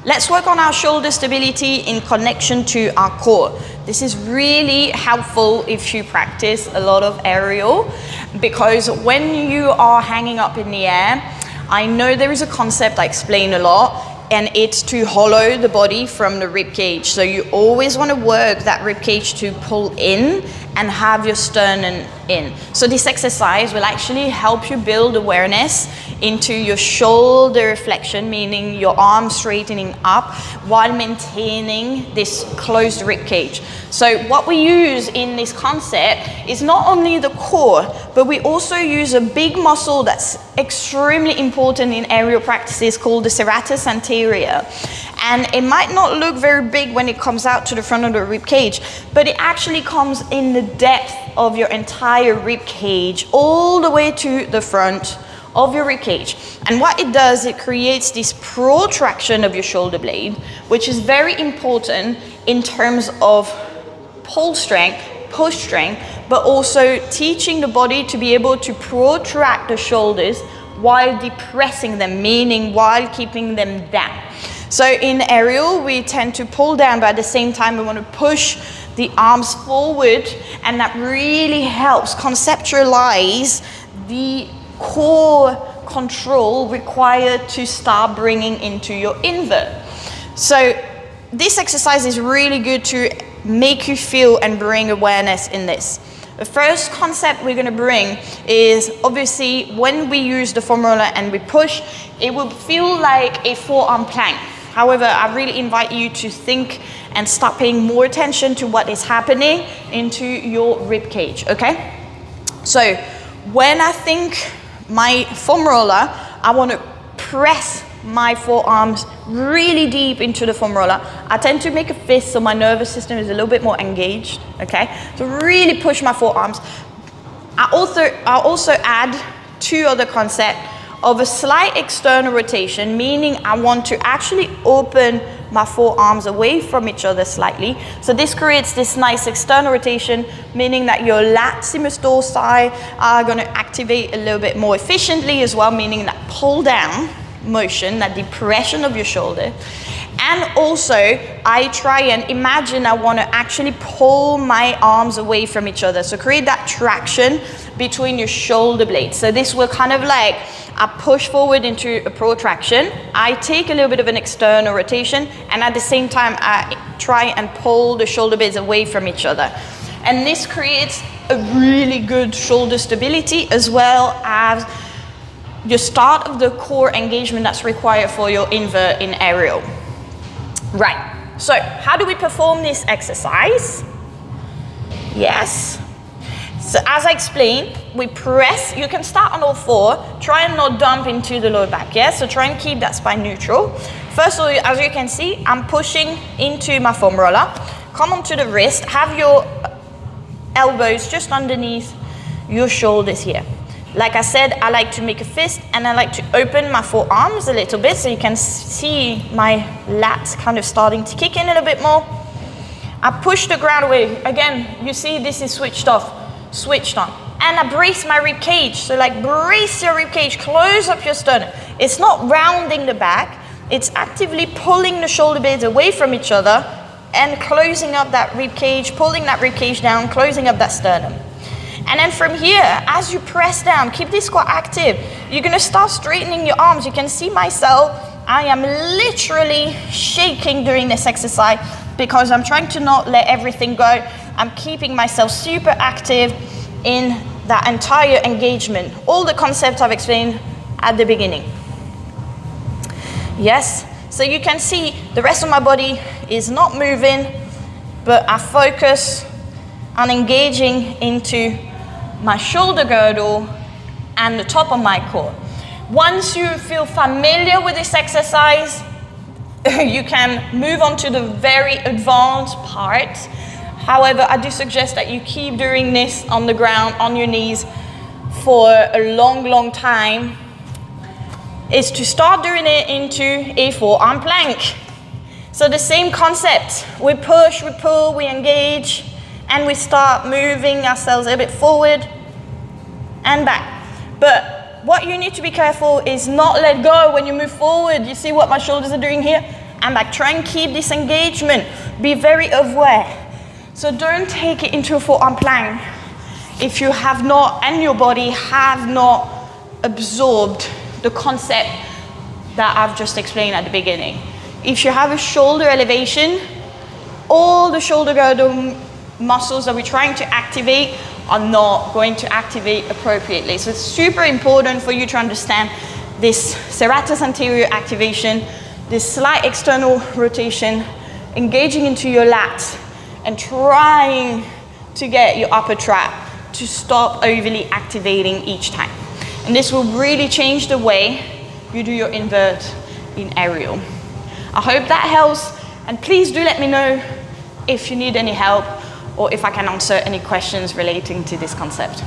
Let's work on our shoulder stability in connection to our core. This is really helpful if you practice a lot of aerial, because when you are hanging up in the air, I know there is a concept I explain a lot, and it's to hollow the body from the rib cage. So you always want to work that rib cage to pull in and have your sternum in. So this exercise will actually help you build awareness into your shoulder flexion, meaning your arms straightening up while maintaining this closed rib cage. So what we use in this concept is not only the core, but we also use a big muscle that's extremely important in aerial practices called the serratus anterior. And it might not look very big when it comes out to the front of the rib cage, but it actually comes in the depth of your entire rib cage, all the way to the front of your rib cage. And what it does, it creates this protraction of your shoulder blade, which is very important in terms of pull strength, push strength, but also teaching the body to be able to protract the shoulders while depressing them, meaning while keeping them down. So in aerial, we tend to pull down, but at the same time, we want to push the arms forward, and that really helps conceptualize the core control required to start bringing into your invert. So this exercise is really good to make you feel and bring awareness in this. The first concept we're going to bring is, obviously, when we use the foam roller and we push, it will feel like a forearm plank. However, I really invite you to think and start paying more attention to what is happening into your rib cage, okay? So when I think my foam roller, I want to press my forearms really deep into the foam roller. I tend to make a fist so my nervous system is a little bit more engaged, okay? So really push my forearms. I also add two other concepts of a slight external rotation, meaning I want to actually open my forearms away from each other slightly. So this creates this nice external rotation, meaning that your latissimus dorsi are going to activate a little bit more efficiently as well, meaning that pull down motion, that depression of your shoulder. And also, I try and imagine I want to actually pull my arms away from each other. So create that traction between your shoulder blades. So this will kind of like, I push forward into a protraction. I take a little bit of an external rotation, and at the same time, I try and pull the shoulder blades away from each other. And this creates a really good shoulder stability, as well as your start of the core engagement that's required for your invert in aerial. Right, so how do we perform this exercise? Yes. So as I explained, we press. You can start on all four. Try and not dump into the lower back, yeah? So try and keep that spine neutral. First of all, as you can see, I'm pushing into my foam roller. Come onto the wrist. Have your elbows just underneath your shoulders here. Like I said, I like to make a fist, and I like to open my forearms a little bit so you can see my lats kind of starting to kick in a little bit more. I push the ground away. Again, you see this is switched off, switched on. And I brace my rib cage. So like brace your rib cage, close up your sternum. It's not rounding the back, it's actively pulling the shoulder blades away from each other and closing up that rib cage, pulling that rib cage down, closing up that sternum. And then from here, as you press down, keep this quite active. You're gonna start straightening your arms. You can see myself, I am literally shaking during this exercise because I'm trying to not let everything go. I'm keeping myself super active in that entire engagement. All the concepts I've explained at the beginning. Yes, so you can see the rest of my body is not moving, but I focus on engaging into my shoulder girdle and the top of my core. Once you feel familiar with this exercise, you can move on to the very advanced part. However, I do suggest that you keep doing this on the ground, on your knees, for a long, long time, is to start doing it into a forearm plank. So the same concept, we push, we pull, we engage, and we start moving ourselves a bit forward and back. But what you need to be careful is not let go when you move forward. You see what my shoulders are doing here? and back. Try and keep this engagement. Be very aware. So don't take it into a forearm plank if you have not, and your body have not absorbed the concept that I've just explained at the beginning. If you have a shoulder elevation, all the shoulder girdle muscles that we're trying to activate are not going to activate appropriately. So it's super important for you to understand this serratus anterior activation, this slight external rotation, engaging into your lats, and trying to get your upper trap to stop overly activating each time. And this will really change the way you do your invert in aerial. I hope that helps, and please do let me know if you need any help or if I can answer any questions relating to this concept.